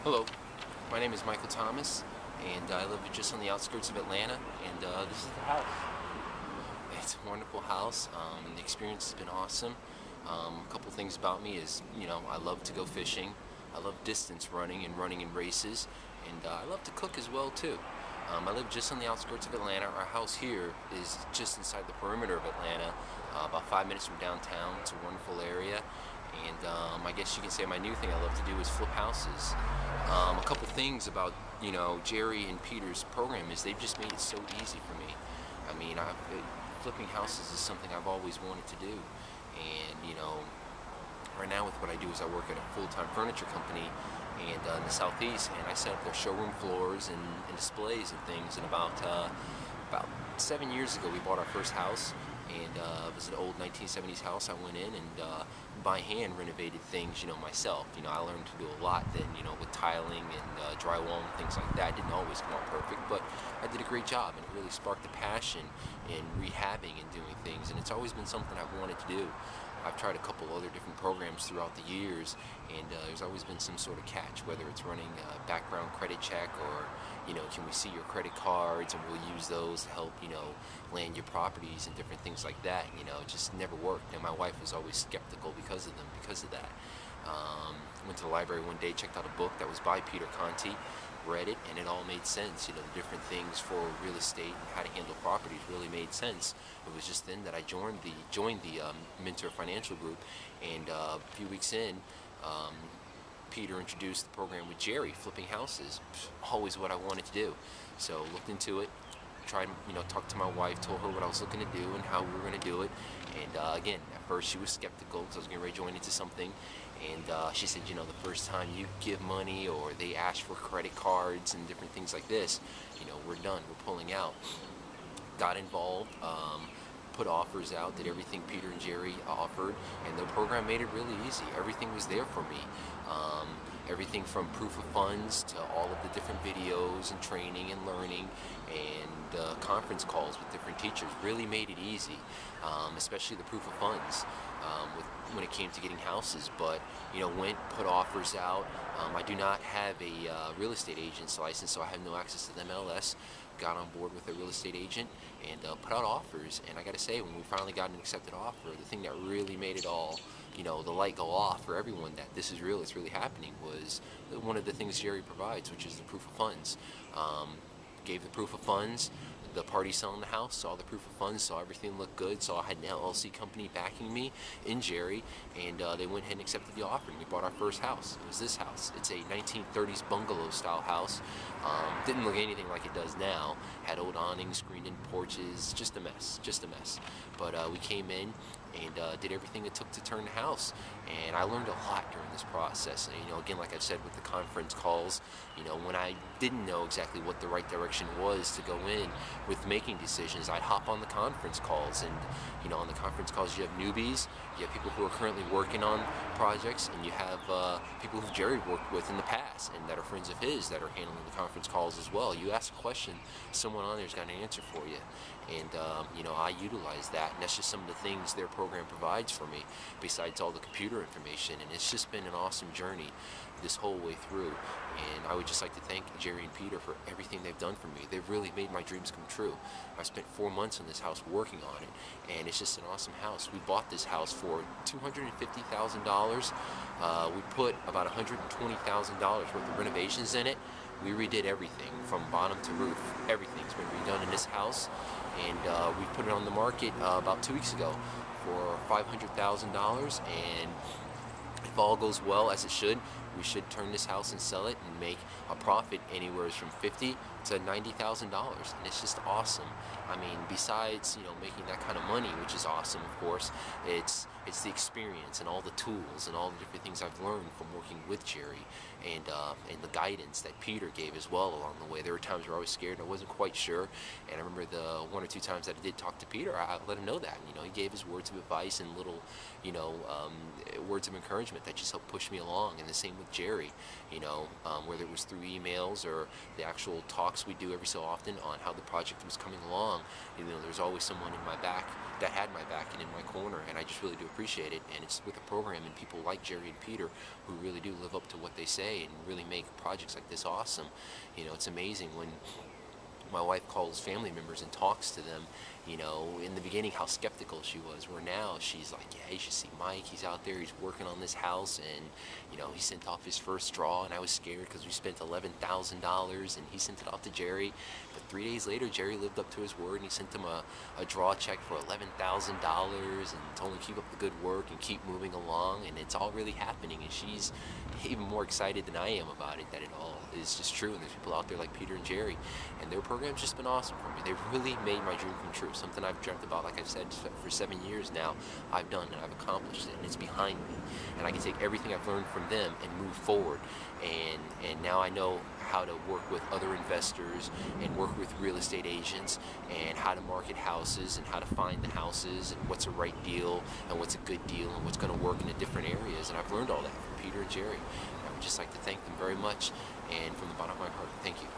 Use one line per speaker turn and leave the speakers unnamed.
Hello, my name is Michael Thomas, and I live just on the outskirts of Atlanta, and this is the house. It's a wonderful house. The experience has been awesome. A couple things about me is, I love to go fishing. I love distance running and running in races, and I love to cook as well too. I live just on the outskirts of Atlanta. Our house here is just inside the perimeter of Atlanta, about 5 minutes from downtown. It's a wonderful area, and I guess you can say my new thing I love to do is flip houses. A couple things about Jerry and Peter's program is they've just made it so easy for me. I mean, flipping houses is something I've always wanted to do, and right now with what I do is I work at a full-time furniture company and in the southeast, and I set up their showroom floors and displays and things. And about 7 years ago, we bought our first house, and it was an old 1970s house. I went in and by hand renovated things, myself. I learned to do a lot then, with tiling and drywall and things like that. It didn't always come out perfect, but I did a great job, and it really sparked a passion in rehabbing and doing things, and it's always been something I've wanted to do. I've tried a couple other different programs throughout the years, and there's always been some sort of catch, whether it's running a background credit check or, can we see your credit cards, and we'll use those to help, land your properties and different things like that. It just never worked, and my wife was always skeptical because of them, because of that. Went to the library one day, checked out a book that was by Peter Conti, read it, and it all made sense. The different things for real estate and how to handle properties really made sense. It was just then that I joined the Mentor Financial Group, and a few weeks in, Peter introduced the program with Jerry, flipping houses. Always what I wanted to do. So looked into it, tried, talked to my wife, told her what I was looking to do and how we were going to do it. And again, at first she was skeptical because I was getting ready to join into something. And she said, the first time you give money or they ask for credit cards and different things like this, we're done, we're pulling out. Got involved, put offers out, did everything Peter and Jerry offered, and the program made it really easy. Everything was there for me. Everything from proof of funds to all of the different videos and training and learning and conference calls with different teachers really made it easy, especially the proof of funds when it came to getting houses. But went, put offers out. I do not have a real estate agent's license, so I have no access to the MLS. Got on board with a real estate agent and put out offers. And I got to say, when we finally got an accepted offer, the thing that really made it all, the light go off for everyone that this is real, it's really happening, was one of the things Jerry provides, which is the proof of funds. Gave the proof of funds. The party selling the house saw the proof of funds, saw everything looked good, saw I had an LLC company backing me in Jerry, and they went ahead and accepted the offer, and we bought our first house. It was this house. It's a 1930s bungalow style house. Didn't look anything like it does now. Had old awnings, screened-in porches, just a mess, just a mess. But we came in and did everything it took to turn the house, and I learned a lot during this process. And, again, like I've said with the conference calls, when I didn't know exactly what the right direction was to go in with making decisions, I'd hop on the conference calls, and on the conference calls you have newbies, you have people who are currently working on projects, and you have people who Jerry worked with in the past and that are friends of his that are handling the conference calls as well. You ask a question, someone on there's got an answer for you, and I utilize that, and that's just some of the things their program provides for me besides all the computer information. And it's just been an awesome journey this whole way through, and I would just like to thank Jerry and Peter for everything they've done for me. They've really made my dreams come true. I spent 4 months in this house working on it, and it's just an awesome house. We bought this house for $250,000. We put about $120,000 worth of renovations in it. We redid everything from bottom to roof. Everything's been redone in this house, and we put it on the market about 2 weeks ago for $500,000, and if all goes well, as it should, we should turn this house and sell it and make a profit anywhere from $50,000 to $90,000, and it's just awesome. I mean, besides making that kind of money, which is awesome, of course, it's the experience and all the tools and all the different things I've learned from working with Jerry, and the guidance that Peter gave as well along the way. There were times where I was scared and I wasn't quite sure, and I remember the 1 or 2 times that I did talk to Peter, I let him know that. He gave his words of advice and little words of encouragement that just helped push me along. In the same with Jerry, whether it was through emails or the actual talks we do every so often on how the project was coming along. There's always someone in my back that had my back and in my corner, and I just really do appreciate it. And it's with the program and people like Jerry and Peter who really do live up to what they say and really make projects like this awesome. It's amazing when my wife calls family members and talks to them, in the beginning how skeptical she was, where now she's like, yeah, you should see Mike, he's out there, he's working on this house, and he sent off his first draw, and I was scared because we spent $11,000, and he sent it off to Jerry, but 3 days later Jerry lived up to his word, and he sent him a draw check for $11,000 and told him to keep up the good work and keep moving along, and it's all really happening, and she's even more excited than I am about it, that it all is just true, and there's people out there like Peter and Jerry, and their program's just been awesome for me. They've really made my dream come true. Something I've dreamt about, like I've said, for 7 years now, I've done, and I've accomplished it, and it's behind me, and I can take everything I've learned from them and move forward, and now I know how to work with other investors and work with real estate agents and how to market houses and how to find the houses and what's a right deal and what's a good deal and what's going to work in the different areas, and I've learned all that from Peter and Jerry. I would just like to thank them very much, and from the bottom of my heart, thank you.